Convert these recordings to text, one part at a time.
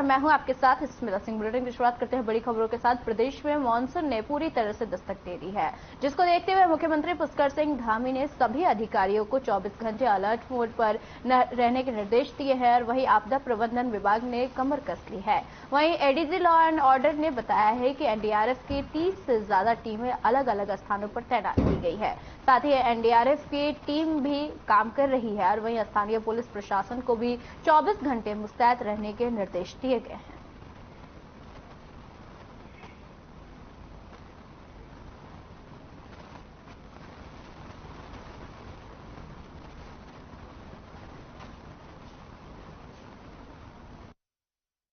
मैं हूं आपके साथ स्मिता सिंह। बुलेटिन की शुरुआत करते हैं बड़ी खबरों के साथ। प्रदेश में मानसून ने पूरी तरह से दस्तक दे दी है, जिसको देखते हुए मुख्यमंत्री पुष्कर सिंह धामी ने सभी अधिकारियों को 24 घंटे अलर्ट मोड पर रहने के निर्देश दिए हैं और वहीं आपदा प्रबंधन विभाग ने कमर कस ली है। वहीं एडीजी लॉ एंड ऑर्डर ने बताया है कि एनडीआरएफ की 30 से ज्यादा टीमें अलग अलग स्थानों पर तैनात की गई है। साथ ही एनडीआरएफ की टीम भी काम कर रही है और वहीं स्थानीय पुलिस प्रशासन को भी 24 घंटे मुस्तैद रहने के निर्देश दिए गए हैं।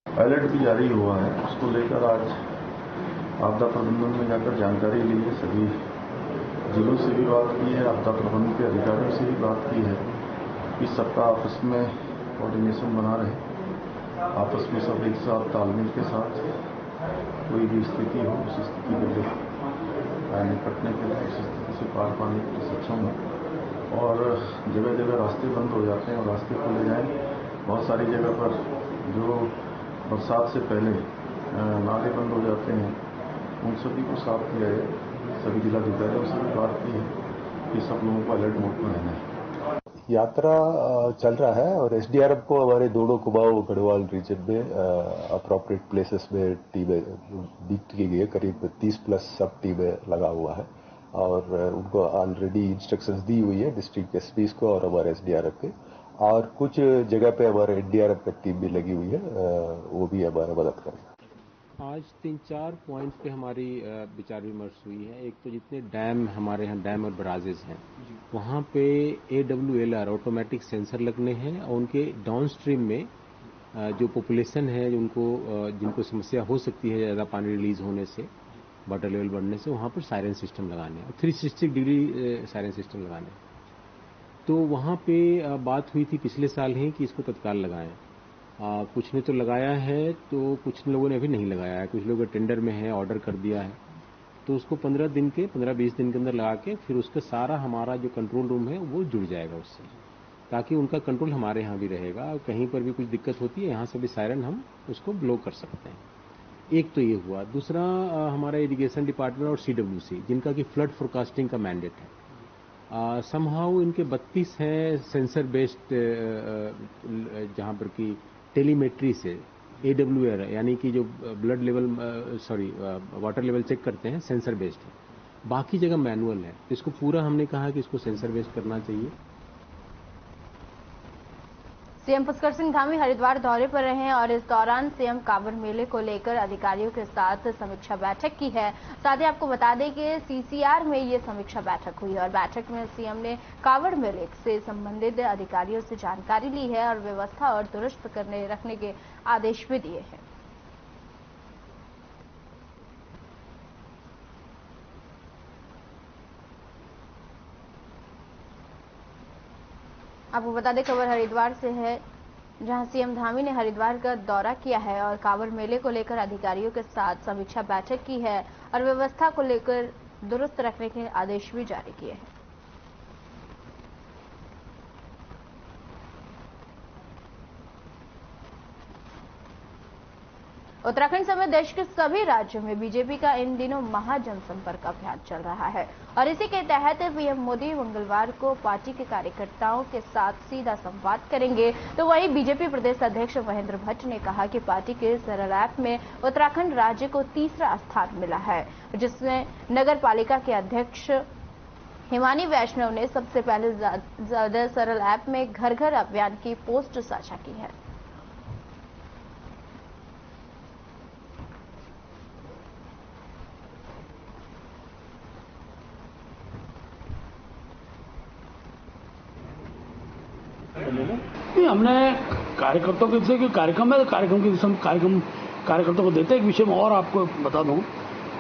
अलर्ट भी जारी हुआ है, उसको लेकर आज आपदा प्रबंधन में जाकर जानकारी ली है। सभी जिलों से भी बात की है, आपदा प्रबंधन के अधिकारियों से भी बात की है कि सबका आपस में कोऑर्डिनेशन बना रहे, आपस में सब एक साथ तालमेल के साथ कोई भी स्थिति हो उस स्थिति को निपटने के लिए, उस स्थिति से पार पाने के लिए सक्षम हो। और जगह जगह रास्ते बंद हो जाते हैं और रास्ते खोले जाएं। बहुत सारी जगह पर जो बरसात से पहले नाले बंद हो जाते हैं, उन सभी को साफ किया है। सभी जिलाधिकारियों से भी बात की है कि सब लोगों को अलर्ट मोड में रहना है। यात्रा चल रहा है और एसडीआरएफ को हमारे दोनों कुमाऊं गढ़वाल रीजन में अप्रोप्रिएट प्लेसेस में टीमें दी गई है। करीब 30+ सब टीमें लगा हुआ है और उनको ऑलरेडी इंस्ट्रक्शंस दी हुई है डिस्ट्रिक्ट एसपीज को और हमारे एसडीआरएफ के। और कुछ जगह पे हमारे एनडीआरएफ की टीम भी लगी हुई है, वो भी हमारा मदद करें। आज 3-4 पॉइंट्स पे हमारी विचार विमर्श हुई है। एक तो जितने डैम हमारे यहाँ डैम और बराजेस हैं वहाँ पे AWLR ऑटोमेटिक सेंसर लगने हैं और उनके डाउन स्ट्रीम में जो पॉपुलेशन है जिनको समस्या हो सकती है ज़्यादा पानी रिलीज होने से, वाटर लेवल बढ़ने से, वहाँ पर सायरन सिस्टम लगाने हैं और 360 डिग्री सायरन सिस्टम लगाने हैं। तो वहाँ पे बात हुई थी पिछले साल ही कि इसको तत्काल लगाएं। कुछ ने तो लगाया है, तो कुछ लोगों ने अभी नहीं लगाया है। कुछ लोग टेंडर में है, ऑर्डर कर दिया है, तो उसको 15-20 दिन के अंदर लगा के फिर उसका सारा हमारा जो कंट्रोल रूम है वो जुड़ जाएगा उससे, ताकि उनका कंट्रोल हमारे यहाँ भी रहेगा। कहीं पर भी कुछ दिक्कत होती है यहाँ से भी सायरन हम उसको ब्लॉक कर सकते हैं। एक तो ये हुआ। दूसरा, हमारा इरिगेशन डिपार्टमेंट और CWC जिनका कि फ्लड फोरकास्टिंग का मैंडेट है, समहाउ इनके 32 हैं सेंसर बेस्ड, जहाँ पर कि टेलीमेट्री से AWR यानी कि जो blood level water level check करते हैं सेंसर बेस्ड है। बाकी जगह मैनुअल है। इसको पूरा हमने कहा कि इसको सेंसर बेस्ड करना चाहिए। सीएम पुष्कर सिंह धामी हरिद्वार दौरे पर रहे और इस दौरान सीएम कांवड़ मेले को लेकर अधिकारियों के साथ समीक्षा बैठक की है। साथ ही आपको बता दें कि CCR में ये समीक्षा बैठक हुई और बैठक में सीएम ने कांवड़ मेले से संबंधित अधिकारियों से जानकारी ली है और व्यवस्था और दुरुस्त रखने के आदेश भी दिए हैं। आपको बता दें खबर हरिद्वार से है, जहां सीएम धामी ने हरिद्वार का दौरा किया है और कांवड़ मेले को लेकर अधिकारियों के साथ समीक्षा बैठक की है और व्यवस्था को लेकर दुरुस्त रखने के आदेश भी जारी किए हैं। उत्तराखंड समेत देश के सभी राज्यों में बीजेपी का इन दिनों महाजनसंपर्क अभियान चल रहा है और इसी के तहत पीएम मोदी मंगलवार को पार्टी के कार्यकर्ताओं के साथ सीधा संवाद करेंगे। तो वहीं बीजेपी प्रदेश अध्यक्ष महेंद्र भट्ट ने कहा कि पार्टी के सरल ऐप में उत्तराखंड राज्य को तीसरा स्थान मिला है, जिसमें नगर पालिका के अध्यक्ष हिमानी वैष्णव ने सबसे पहले सरल ऐप में घर घर अभियान की पोस्ट साझा की है। हमने कार्यकर्ताओं के विषय कार्यक्रम है, कार्यक्रम के विषय कार्यकर्ताओं को देते। एक विषय में और आपको बता दूं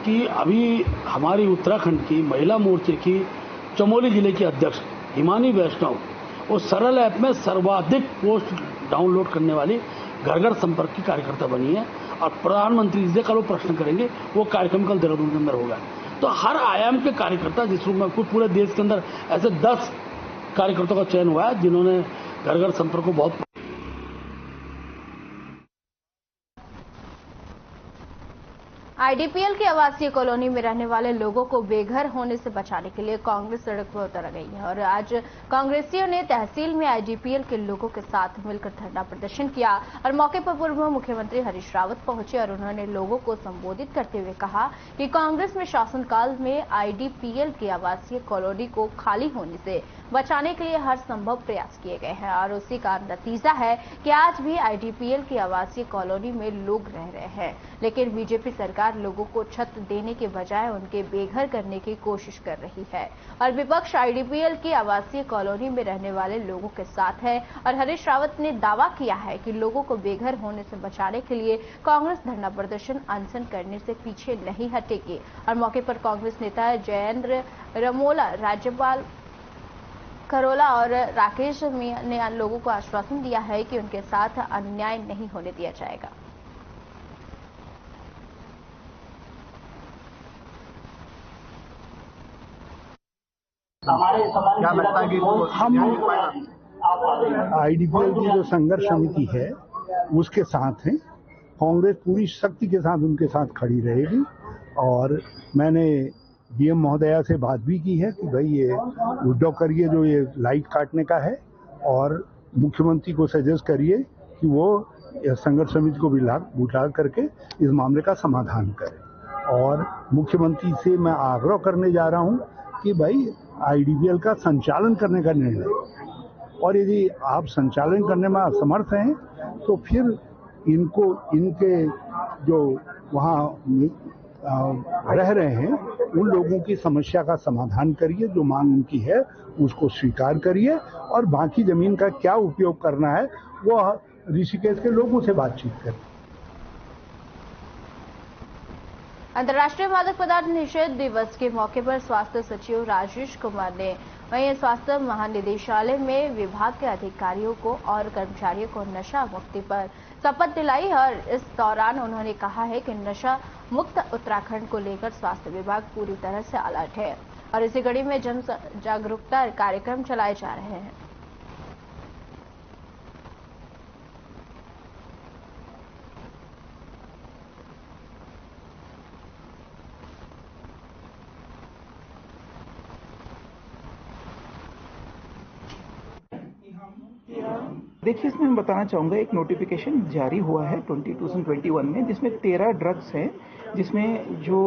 कि अभी हमारी उत्तराखंड की महिला मोर्चे की चमोली जिले की अध्यक्ष हिमानी वैष्णव वो सरल ऐप में सर्वाधिक पोस्ट डाउनलोड करने वाली घर घर संपर्क की कार्यकर्ता बनी है और प्रधानमंत्री जी से कल वो प्रश्न करेंगे। वो कार्यक्रम कल देहरादून के अंदर होगा। तो हर आयाम के कार्यकर्ता, जिस रूप में कुछ पूरे देश के अंदर ऐसे 10 कार्यकर्ताओं का चयन हुआ है जिन्होंने घर घर संपर्क को बहुत आईडीपीएल की आवासीय कॉलोनी में रहने वाले लोगों को बेघर होने से बचाने के लिए कांग्रेस सड़क पर उतर गई है और आज कांग्रेसियों ने तहसील में आईडीपीएल के लोगों के साथ मिलकर धरना प्रदर्शन किया और मौके पर पूर्व मुख्यमंत्री हरीश रावत पहुंचे और उन्होंने लोगों को संबोधित करते हुए कहा कि कांग्रेस में शासनकाल में आईडीपीएल की आवासीय कॉलोनी को खाली होने से बचाने के लिए हर संभव प्रयास किए गए हैं और उसी का नतीजा है कि आज भी आईडीपीएल की आवासीय कॉलोनी में लोग रह रहे हैं, लेकिन बीजेपी सरकार लोगों को छत देने के बजाय उनके बेघर करने की कोशिश कर रही है और विपक्ष आईडीपीएल की आवासीय कॉलोनी में रहने वाले लोगों के साथ है और हरीश रावत ने दावा किया है कि लोगों को बेघर होने से बचाने के लिए कांग्रेस धरना प्रदर्शन अनशन करने से पीछे नहीं हटेगी और मौके पर कांग्रेस नेता जयेंद्र रमोला, राज्यपाल खरोला और राकेश मिया ने लोगों को आश्वासन दिया है कि उनके साथ अन्याय नहीं होने दिया जाएगा। क्या लगता है कि हम आईडीपीएल की जो संघर्ष समिति है उसके साथ हैं। कांग्रेस पूरी शक्ति के साथ उनके साथ खड़ी रहेगी और मैंने डीएम महोदया से बात भी की है कि भाई ये विड्रॉ करिए जो ये लाइट काटने का है और मुख्यमंत्री को सजेस्ट करिए कि वो संघर्ष समिति को बुला करके इस मामले का समाधान करें और मुख्यमंत्री से मैं आग्रह करने जा रहा हूं कि भाई आईडीपीएल का संचालन करने का निर्णय और यदि आप संचालन करने में असमर्थ हैं तो फिर इनको इनके जो वहाँ रह रहे हैं उन लोगों की समस्या का समाधान करिए, जो मांग उनकी है उसको स्वीकार करिए और बाकी जमीन का क्या उपयोग करना है वो ऋषिकेश के लोगों से बातचीत करें। अंतर्राष्ट्रीय मादक पदार्थ निषेध दिवस के मौके पर स्वास्थ्य सचिव राजेश कुमार ने वहीं स्वास्थ्य महानिदेशालय में विभाग के अधिकारियों को और कर्मचारियों को नशा मुक्ति पर शपथ दिलाई और इस दौरान उन्होंने कहा है कि नशा मुक्त उत्तराखंड को लेकर स्वास्थ्य विभाग पूरी तरह से अलर्ट है और इसी कड़ी में जन जागरूकता कार्यक्रम चलाए जा रहे हैं। देखिए, इसमें मैं बताना चाहूँगा एक नोटिफिकेशन जारी हुआ है 2021 में जिसमें 13 ड्रग्स हैं जिसमें जो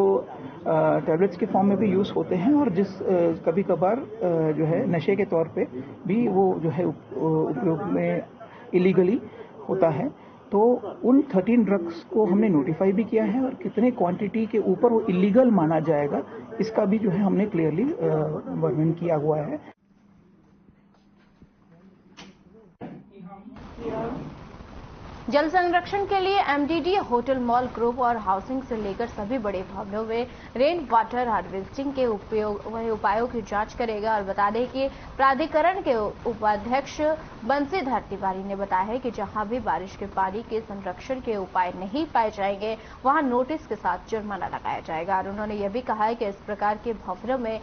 टैबलेट्स के फॉर्म में भी यूज़ होते हैं और जिस कभी कभार जो है नशे के तौर पे भी वो जो है उपयोग में इलीगली होता है। तो उन 13 ड्रग्स को हमने नोटिफाई भी किया है और कितने क्वांटिटी के ऊपर वो इलीगल माना जाएगा इसका भी जो है हमने क्लियरली वर्णन किया हुआ है। जल संरक्षण के लिए एमडीडी, होटल, मॉल, ग्रुप और हाउसिंग से लेकर सभी बड़े भवनों में रेन वाटर हार्वेस्टिंग के उपायों की जांच करेगा और बता दें कि प्राधिकरण के उपाध्यक्ष बंसीधर तिवारी ने बताया है कि जहां भी बारिश के पानी के संरक्षण के उपाय नहीं पाए जाएंगे वहां नोटिस के साथ जुर्माना लगाया जाएगा और उन्होंने यह भी कहा है कि इस प्रकार के भवनों में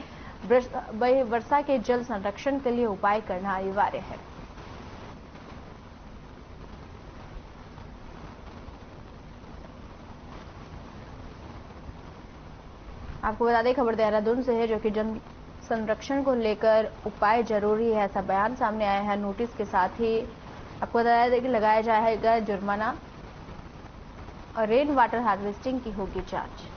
वर्षा के जल संरक्षण के लिए उपाय करना अनिवार्य है। आपको बता दें खबर देहरादून से है जो कि जल संरक्षण को लेकर उपाय जरूरी है ऐसा बयान सामने आया है। नोटिस के साथ ही आपको बताया दें कि लगाया जाएगा जुर्माना और रेन वाटर हार्वेस्टिंग की होगी जांच।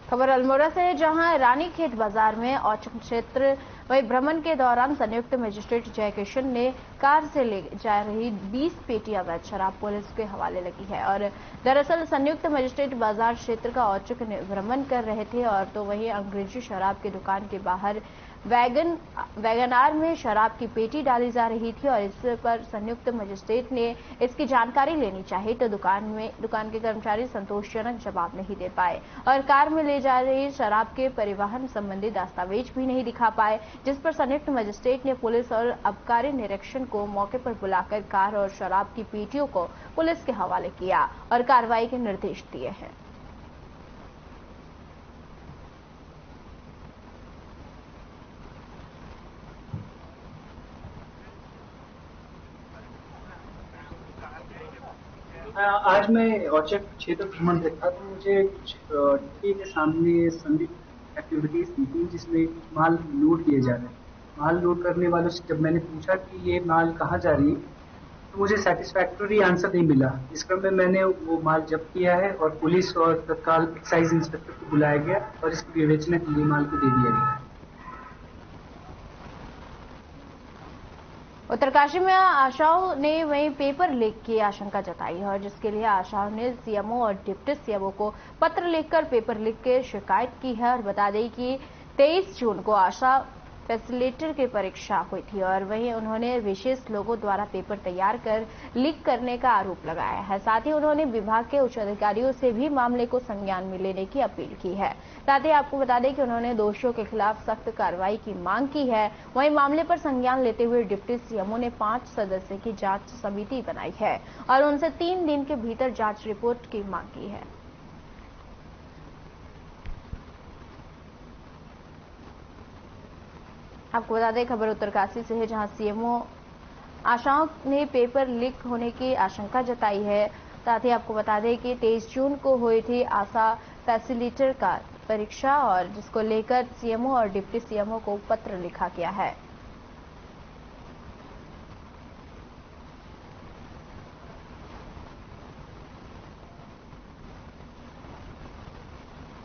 खबर अल्मोड़ा से है जहां रानीखेत बाजार में औचक क्षेत्र वही भ्रमण के दौरान संयुक्त मजिस्ट्रेट जयकिशन ने कार से ले जा रही 20 पेटी अवैध शराब पुलिस के हवाले लगी है और दरअसल संयुक्त मजिस्ट्रेट बाजार क्षेत्र का औचक भ्रमण कर रहे थे और तो वहीं अंग्रेजी शराब की दुकान के बाहर वैगनार में शराब की पेटी डाली जा रही थी और इस पर संयुक्त मजिस्ट्रेट ने इसकी जानकारी लेनी चाहिए तो दुकान के कर्मचारी संतोषजनक जवाब नहीं दे पाए और कार में ले जा रही शराब के परिवहन संबंधी दस्तावेज भी नहीं दिखा पाए, जिस पर संयुक्त मजिस्ट्रेट ने पुलिस और आबकारी निरीक्षण को मौके पर बुलाकर कार और शराब की पेटियों को पुलिस के हवाले किया और कार्रवाई के निर्देश दिए हैं। आज मैं औचक क्षेत्र भ्रमण पे था तो मुझे कुछ टीपी के सामने संदिग्ध एक्टिविटीज दिखी जिसमें माल लोड किए जा रहे हैं। माल लोड करने वालों से जब मैंने पूछा कि ये माल कहाँ जा रही है तो मुझे सेटिस्फैक्टरी आंसर नहीं मिला। इस क्रम में मैंने वो माल जब्त किया है और पुलिस और तत्काल एक्साइज इंस्पेक्टर को बुलाया गया और इसकी विवेचना के लिए माल को दे दिया गया। उत्तरकाशी में आशाओं ने वहीं पेपर लीक की आशंका जताई है और जिसके लिए आशाओं ने सीएमओ और डिप्टी सीएमओ को पत्र लिखकर पेपर लीक की शिकायत की है और बता दें कि 23 जून को आशा फैसिलिटेटर की परीक्षा हुई थी और वहीं उन्होंने विशेष लोगों द्वारा पेपर तैयार कर लीक करने का आरोप लगाया है। साथ ही उन्होंने विभाग के उच्च अधिकारियों से भी मामले को संज्ञान में लेने की अपील की है। साथ ही आपको बता दें कि उन्होंने दोषियों के खिलाफ सख्त कार्रवाई की मांग की है। वहीं मामले पर संज्ञान लेते हुए डिप्टी सीएमओ ने 5 सदस्य की जांच समिति बनाई है और उनसे 3 दिन के भीतर जांच रिपोर्ट की मांग की है। आपको बता दें खबर उत्तरकाशी से है जहां सीएमओ आशाओं ने पेपर लीक होने की आशंका जताई है। साथ ही आपको बता दें कि 23 जून को हुई थी आशा फैसिलिटेटर का परीक्षा और जिसको लेकर सीएमओ और डिप्टी सीएमओ को पत्र लिखा गया है।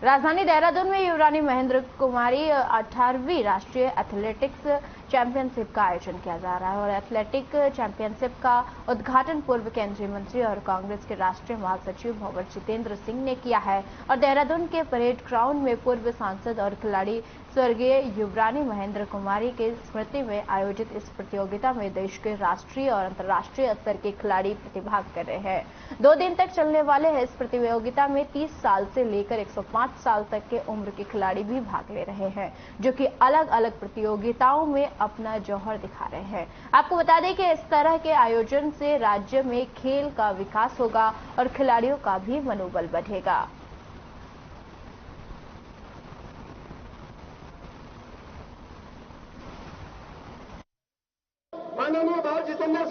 राजधानी देहरादून में युवरानी महेंद्र कुमारी 18वीं राष्ट्रीय एथलेटिक्स चैंपियनशिप का आयोजन किया जा रहा है और एथलेटिक चैंपियनशिप का उद्घाटन पूर्व केंद्रीय मंत्री और कांग्रेस के राष्ट्रीय महासचिव भंवर जितेंद्र सिंह ने किया है और देहरादून के परेड ग्राउंड में पूर्व सांसद और खिलाड़ी स्वर्गीय युवरानी महेंद्र कुमारी के स्मृति में आयोजित इस प्रतियोगिता में देश के राष्ट्रीय और अंतर्राष्ट्रीय स्तर के खिलाड़ी प्रतिभाग कर रहे हैं। 2 दिन तक चलने वाले इस प्रतियोगिता में 30 साल से लेकर 105 साल तक के उम्र के खिलाड़ी भी भाग ले रहे हैं जो कि अलग अलग प्रतियोगिताओं में अपना जौहर दिखा रहे हैं। आपको बता दें कि इस तरह के आयोजन से राज्य में खेल का विकास होगा और खिलाड़ियों का भी मनोबल बढ़ेगा।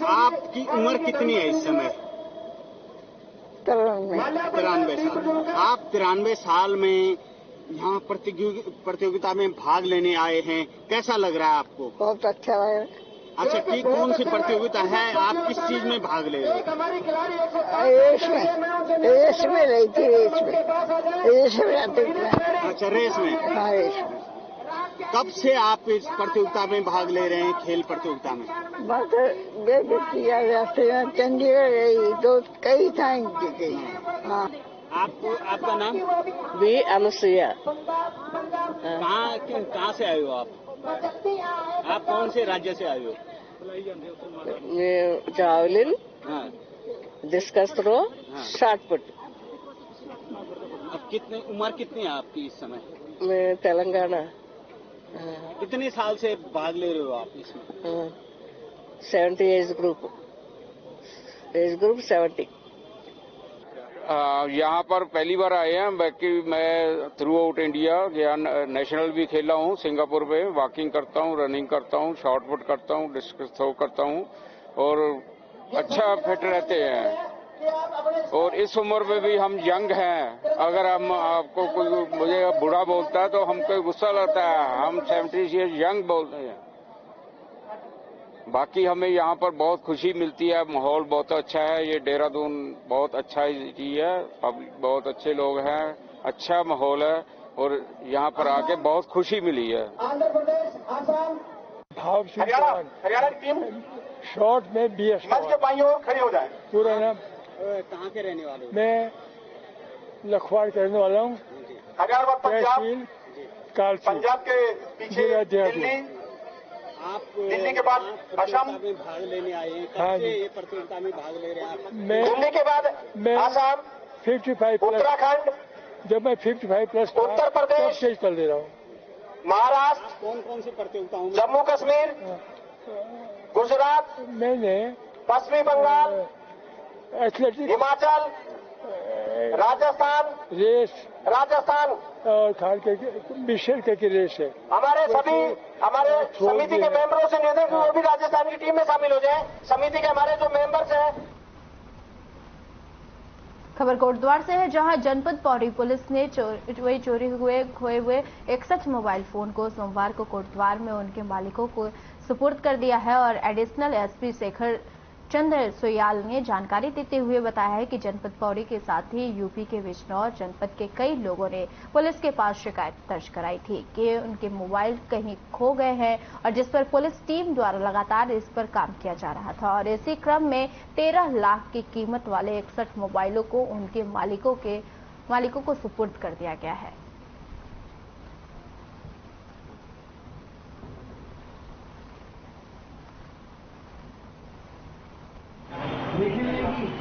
आपकी उम्र कितनी है इस समय? 93 साल। आप 93 साल में यहाँ प्रतियोगिता में भाग लेने आए हैं, कैसा लग रहा है आपको? बहुत अच्छा लग रहा है। अच्छा, की कौन सी प्रतियोगिता है? आप किस चीज में भाग ले रहे हैं? रेस में रही थी, रेस में आते थे। अच्छा, रेस में। हाँ, रेस में। कब से आप इस प्रतियोगिता में भाग ले रहे हैं, खेल प्रतियोगिता में? बस किया जाते हैं, चंडीगढ़ रही तो कई टाइम की गई। हाँ। आपका नाम? भी अनुसुईया। कहाँ से आए हो आप? आप कौन से राज्य से आए हो? जावलिन, हाँ। Discus throw, shot put. अब उम्र कितनी है आपकी इस समय? मैं तेलंगाना। कितने साल से भाग ले रहे हो आप इसमें? 70 एज ग्रुप 70। यहाँ पर पहली बार आए हैं। बाकी मैं थ्रू आउट इंडिया यहाँ नेशनल भी खेला हूँ, सिंगापुर में वॉकिंग करता हूँ, रनिंग करता हूँ, शॉर्ट पुट करता हूँ, डिस्कस थ्रो करता हूँ और अच्छा फिट रहते हैं। और इस उम्र में भी हम यंग हैं। अगर हम आपको कोई मुझे बूढ़ा बोलता है तो हमको गुस्सा लगता है, हम 70 ईयर्स यंग बोलते हैं। बाकी हमें यहाँ पर बहुत खुशी मिलती है, माहौल बहुत अच्छा है। ये देहरादून बहुत अच्छा चीज है, पब्लिक बहुत अच्छे लोग हैं, अच्छा माहौल है और यहाँ पर आके बहुत खुशी मिली है। हरियाणा की टीम शॉर्ट में BS मंच के बाईं ओर खड़े हो जाए। पूरा नाम? कहाँ के रहने वाले हो? मैं लखवाड़ के रहने वाला हूँ, हरियाणा पंजाब तत्काल से पंजाब के पीछे दिल्ली, दिल्ली के बाद असम में भाग लेने आए। हाँ कब से ये प्रतियोगिता में भाग ले रहे हैं आप? दिल्ली के बाद असम, 55 प्लस, उत्तराखंड, जब मैं 55 प्लस उत्तर प्रदेश, स्टेज पर ले रहा हूँ। महाराष्ट्र, कौन कौन सी प्रतियोगिताओं में? जम्मू कश्मीर, गुजरात, मैंने पश्चिमी बंगाल, एथलेटिक्स, हिमाचल, राजस्थान, रेस राजस्थान और खान के मिशन के रेस है। हमारे समिति के मेंबरों से निवेदन कि वो भी राजस्थान की टीम में शामिल हो जाएं। समिति के हमारे जो मेंबर्स हैं। खबर कोटद्वार से है, जहां जनपद पौड़ी पुलिस ने चोरी हुए खोए हुए 61 मोबाइल फोन को सोमवार को कोटद्वार में उनके मालिकों को सुपुर्द कर दिया है। और एडिशनल एसपी शेखर चंद्र सोयाल ने जानकारी देते हुए बताया है कि जनपद पौड़ी के साथ ही यूपी के बिजनौर जनपद के कई लोगों ने पुलिस के पास शिकायत दर्ज कराई थी कि उनके मोबाइल कहीं खो गए हैं, और जिस पर पुलिस टीम द्वारा लगातार इस पर काम किया जा रहा था। और इसी क्रम में 13 लाख की कीमत वाले 61 मोबाइलों को उनके मालिकों को सुपुर्द कर दिया गया है।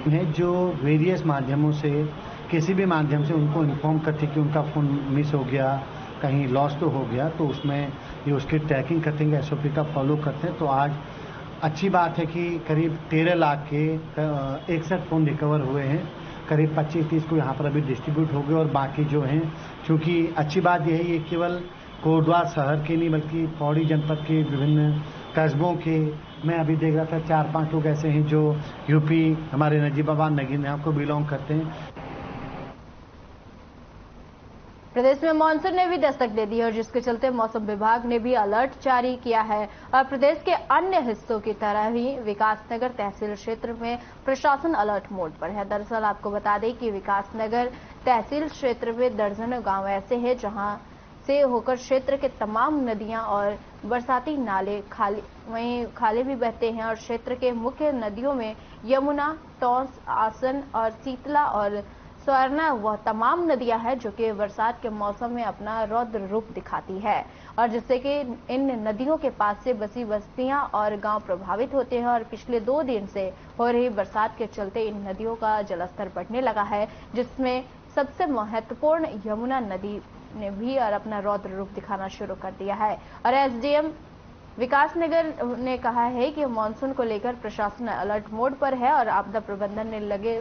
हैं जो वेरियस माध्यमों से किसी भी माध्यम से उनको इन्फॉर्म करते कि उनका फ़ोन मिस हो गया, कहीं लॉस तो हो गया, तो उसमें ये उसकी ट्रैकिंग करते हैं, एसओपी का फॉलो करते हैं। तो आज अच्छी बात है कि करीब 13 लाख के 61 फ़ोन रिकवर हुए हैं। करीब 25-30 को यहाँ पर अभी डिस्ट्रीब्यूट हो गए और बाकी जो हैं, चूँकि अच्छी बात यह है ये केवल कोटद्वार शहर के नहीं बल्कि पौड़ी जनपद के विभिन्न कस्बों के, मैं अभी देख रहा था 4-5 लोग ऐसे हैं जो यूपी हमारे नजीबाबाद नगीना को बिलोंग करते हैं। प्रदेश में मानसून ने भी दस्तक दे दी है और जिसके चलते मौसम विभाग ने भी अलर्ट जारी किया है। और प्रदेश के अन्य हिस्सों की तरह ही विकासनगर तहसील क्षेत्र में प्रशासन अलर्ट मोड पर है। दरअसल आपको बता दें कि विकासनगर तहसील क्षेत्र में दर्जनों गांव ऐसे हैं जहां से होकर क्षेत्र के तमाम नदियां और बरसाती नाले खाले भी बहते हैं। और क्षेत्र के मुख्य नदियों में यमुना, टॉन्स, आसन और शीतला और स्वर्णा वह तमाम नदियां हैं जो कि बरसात के मौसम में अपना रौद्र रूप दिखाती है, और जिससे कि इन नदियों के पास से बसी बस्तियां और गांव प्रभावित होते हैं। और पिछले 2 दिन से हो रही बरसात के चलते इन नदियों का जलस्तर बढ़ने लगा है, जिसमें सबसे महत्वपूर्ण यमुना नदी ने भी और अपना रौद्र रूप दिखाना शुरू कर दिया है। और एसडीएम विकासनगर ने कहा है कि मानसून को लेकर प्रशासन अलर्ट मोड पर है और आपदा प्रबंधन में लगे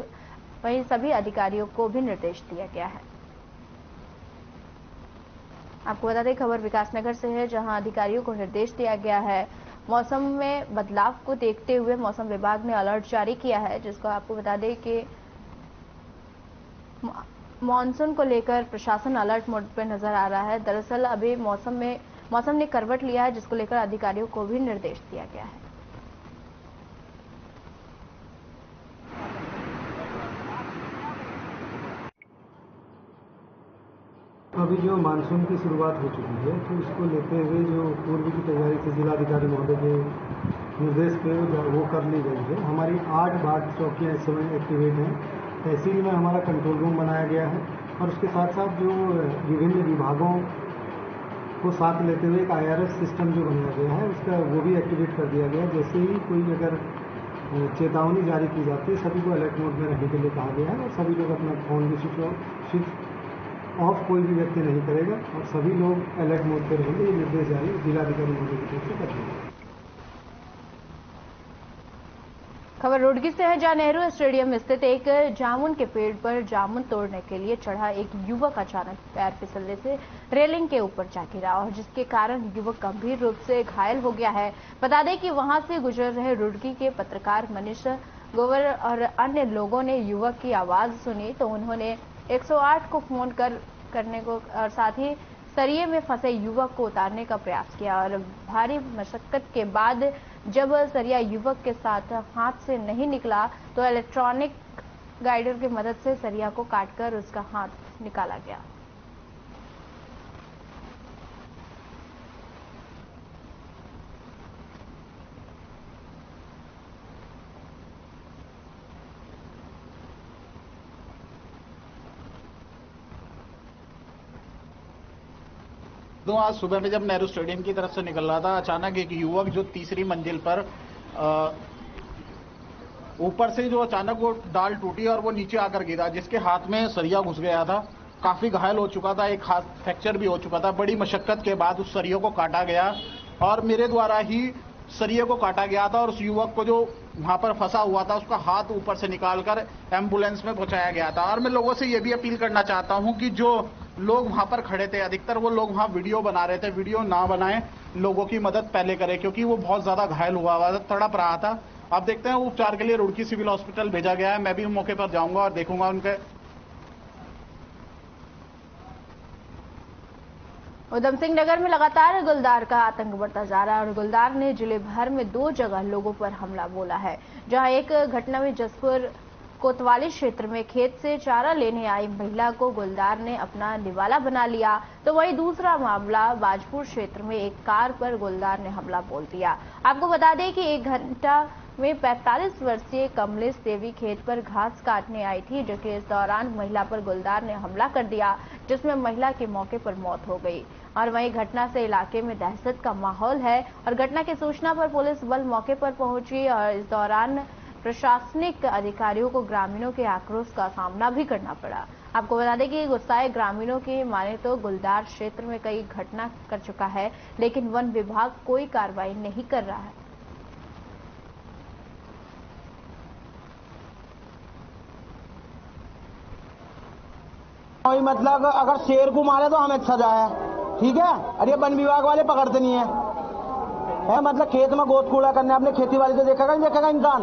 वहीं सभी अधिकारियों को भी निर्देश दिया गया है। आपको बता दें खबर विकासनगर से है, जहां अधिकारियों को निर्देश दिया गया है। मौसम में बदलाव को देखते हुए मौसम विभाग ने अलर्ट जारी किया है, जिसको आपको बता दें कि मॉनसून को लेकर प्रशासन अलर्ट मोड पर नजर आ रहा है। दरअसल अभी मौसम ने करवट लिया है, जिसको लेकर अधिकारियों को भी निर्देश दिया गया है। अभी जो मानसून की शुरुआत हो चुकी है, तो इसको लेते हुए जो पूर्व की तैयारी थी जिलाधिकारी महोदय के निर्देश पे वो कर ली गई है। हमारी 8 बाढ़ चौकियाँ इस समय एक्टिवेट हैं। तहसील में हमारा कंट्रोल रूम बनाया गया है और उसके साथ साथ जो विभिन्न विभागों को साथ लेते हुए एक IRS सिस्टम जो बनाया गया है उसका वो भी एक्टिवेट कर दिया गया है। जैसे ही कोई अगर चेतावनी जारी की जाती है सभी को अलर्ट मोड में रहने के लिए कहा गया है और सभी लोग अपना फोन भी स्विच ऑफ कोई भी व्यक्ति नहीं करेगा और सभी लोग अलर्ट मोड पर रहेंगे। ये निर्देश जारी जिलाधिकारी महोदय की तरफ से कर दिए। खबर रुड़की से है, जहां नेहरू स्टेडियम स्थित एक जामुन के पेड़ पर जामुन तोड़ने के लिए चढ़ा एक युवक अचानक पैर फिसलने से रेलिंग के ऊपर जा गिरा और जिसके कारण युवक गंभीर रूप से घायल हो गया है। बता दें कि वहां से गुजर रहे रुड़की के पत्रकार मनीष गोवर और अन्य लोगों ने युवक की आवाज सुनी तो उन्होंने 108 को फोन करने को और साथ ही सरिये में फंसे युवक को उतारने का प्रयास किया और भारी मशक्कत के बाद जब सरिया युवक के साथ हाथ से नहीं निकला तो इलेक्ट्रॉनिक गाइडर की मदद से सरिया को काटकर उसका हाथ निकाला गया। तो आज सुबह में जब नेहरू स्टेडियम की तरफ से निकल रहा था, अचानक एक युवक जो तीसरी मंजिल पर ऊपर से जो अचानक वो डाल टूटी और वो नीचे आकर गिरा, जिसके हाथ में सरिया घुस गया था, काफी घायल हो चुका था, एक हाथ फ्रैक्चर भी हो चुका था। बड़ी मशक्कत के बाद उस सरिये को काटा गया और मेरे द्वारा ही सरिये को काटा गया था और उस युवक को जो वहां पर फंसा हुआ था उसका हाथ ऊपर से निकालकर एम्बुलेंस में पहुंचाया गया था। और मैं लोगों से ये भी अपील करना चाहता हूं कि जो लोग वहां पर खड़े थे, अधिकतर वो लोग वहां वीडियो बना रहे थे, वीडियो ना बनाएं, लोगों की मदद पहले करें, क्योंकि वो बहुत ज्यादा घायल हुआ था, तड़प रहा था। आप देखते हैं उपचार के लिए रुड़की सिविल हॉस्पिटल भेजा गया है। मैं भी मौके पर जाऊंगा और देखूंगा उनके। उधम सिंह नगर में लगातार गुलदार का आतंक बढ़ता जा रहा है और गुलदार ने जिले भर में 2 जगह लोगों पर हमला बोला है। जहां एक घटना में जसपुर कोतवाली क्षेत्र में खेत से चारा लेने आई महिला को गुलदार ने अपना निवाला बना लिया, तो वहीं दूसरा मामला बाजपुर क्षेत्र में एक कार पर गुलदार ने हमला बोल दिया। आपको बता दें कि 1 घंटा में 45 वर्षीय कमलेश देवी खेत पर घास काटने आई थी, जबकि इस दौरान महिला पर गुलदार ने हमला कर दिया, जिसमें महिला की मौके पर मौत हो गई। और वहीं घटना से इलाके में दहशत का माहौल है और घटना की सूचना पर पुलिस बल मौके पर पहुंची और इस दौरान प्रशासनिक अधिकारियों को ग्रामीणों के आक्रोश का सामना भी करना पड़ा। आपको बता दें कि गुस्साए ग्रामीणों की माने तो गुलदार क्षेत्र में कई घटना कर चुका है, लेकिन वन विभाग कोई कार्रवाई नहीं कर रहा है। मतलब अगर शेर को मारे तो हमें सजा है, ठीक है। अरे ये वन विभाग वाले पकड़ते नहीं है मतलब खेत में गोद कूड़ा करने अपने खेती वाले से देखेगा नहीं देखेगा इंसान।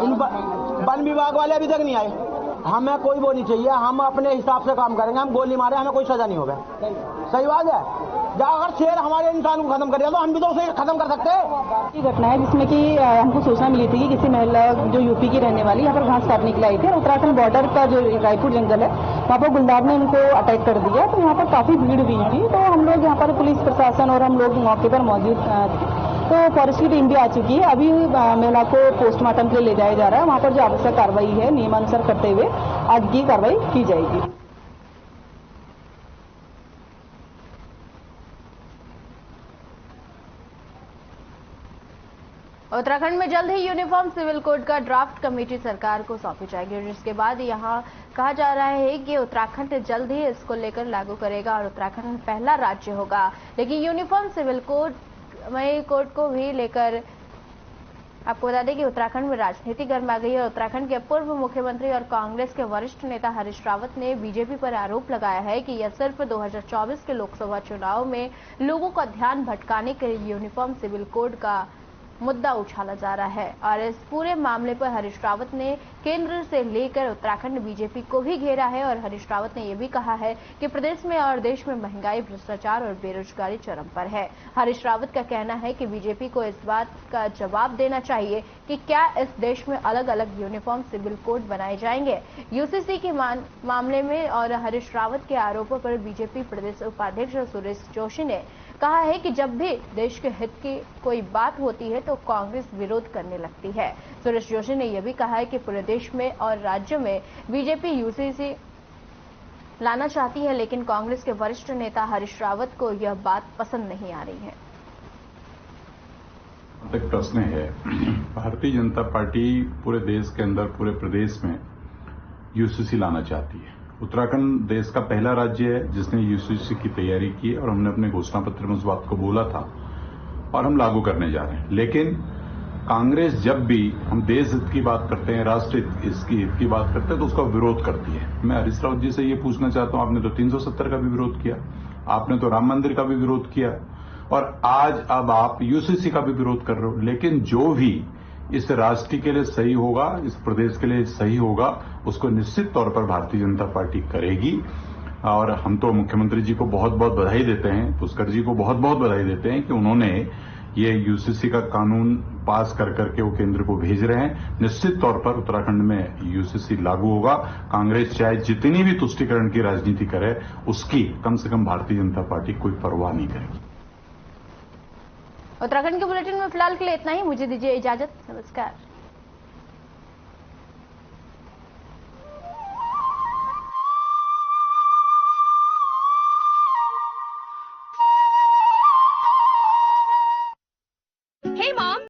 वन विभाग वाले अभी तक नहीं आए। हमें कोई वो नहीं चाहिए, हम अपने हिसाब से काम करेंगे। हम गोली मारे हमें कोई सजा नहीं होगा। सही बात है। अगर शेर हमारे इंसान को खत्म कर दिया तो हम भी तो उसे खत्म कर सकते हैं। ये घटना है जिसमें कि हमको सूचना मिली थी कि किसी महिला जो यूपी की रहने वाली यहाँ पर घास काटने के लिए आई थी और उत्तराखंड बॉर्डर का जो रायपुर जंगल है वहाँ पर गुलदार ने उनको अटैक कर दिया, तो यहाँ पर काफी भीड़ हुई थी। तो हम लोग यहाँ पर पुलिस प्रशासन और हम लोग मौके पर मौजूद थे, तो फॉरेस्ट की टीम भी आ चुकी है। अभी महिला को पोस्टमार्टम के लिए ले जाया जा रहा है। वहाँ पर जो आवश्यक कार्रवाई है नियमानुसार करते हुए आगे की कार्रवाई की जाएगी। उत्तराखंड में जल्द ही यूनिफॉर्म सिविल कोड का ड्राफ्ट कमेटी सरकार को सौंपी जाएगी, जिसके बाद यहां कहा जा रहा है कि उत्तराखंड जल्द ही इसको लेकर लागू करेगा और उत्तराखंड पहला राज्य होगा। लेकिन यूनिफॉर्म सिविल कोड को भी लेकर आपको बता दें कि उत्तराखंड में राजनीति गर्मा गई है। उत्तराखंड के पूर्व मुख्यमंत्री और कांग्रेस के वरिष्ठ नेता हरीश रावत ने बीजेपी पर आरोप लगाया है कि यह सिर्फ 2024 के लोकसभा चुनाव में लोगों का ध्यान भटकाने के लिए यूनिफॉर्म सिविल कोड का मुद्दा उछाला जा रहा है। और इस पूरे मामले पर हरीश रावत ने केंद्र से लेकर उत्तराखंड बीजेपी को भी घेरा है और हरीश रावत ने यह भी कहा है कि प्रदेश में और देश में महंगाई, भ्रष्टाचार और बेरोजगारी चरम पर है। हरीश रावत का कहना है कि बीजेपी को इस बात का जवाब देना चाहिए कि क्या इस देश में अलग अलग यूनिफॉर्म सिविल कोड बनाए जाएंगे यूसीसी के मामले में। और हरीश रावत के आरोपों पर बीजेपी प्रदेश उपाध्यक्ष सुरेश जोशी ने कहा है कि जब भी देश के हित की कोई बात होती है तो कांग्रेस विरोध करने लगती है। सुरेश जोशी ने यह भी कहा है कि पूरे देश में और राज्य में बीजेपी यूसीसी लाना चाहती है, लेकिन कांग्रेस के वरिष्ठ नेता हरीश रावत को यह बात पसंद नहीं आ रही है। एक प्रश्न है, भारतीय जनता पार्टी पूरे देश के अंदर, पूरे प्रदेश में यूसीसी लाना चाहती है। उत्तराखंड देश का पहला राज्य है जिसने यूसीसी की तैयारी की और हमने अपने घोषणा पत्र में उस बात को बोला था और हम लागू करने जा रहे हैं। लेकिन कांग्रेस जब भी हम देश हित की बात करते हैं, राष्ट्र हित की बात करते हैं तो उसका विरोध करती है। मैं हरीश रावत जी से ये पूछना चाहता हूं, आपने तो 370 का भी विरोध किया, आपने तो राम मंदिर का भी विरोध किया और आज अब आप यूसीसी का भी विरोध कर रहे हो। लेकिन जो भी इस राष्ट्र के लिए सही होगा, इस प्रदेश के लिए सही होगा, उसको निश्चित तौर पर भारतीय जनता पार्टी करेगी। और हम तो मुख्यमंत्री जी को बहुत बहुत बधाई देते हैं, पुष्कर जी को बहुत बहुत बधाई देते हैं कि उन्होंने ये यूसीसी का कानून पास कर करके वो केंद्र को भेज रहे हैं। निश्चित तौर पर उत्तराखंड में यूसीसी लागू होगा। कांग्रेस चाहे जितनी भी तुष्टीकरण की राजनीति करे, उसकी कम से कम भारतीय जनता पार्टी कोई परवाह नहीं करेगी। उत्तराखंड के बुलेटिन में फिलहाल के लिए इतना ही। मुझे दीजिए इजाजत। नमस्कार।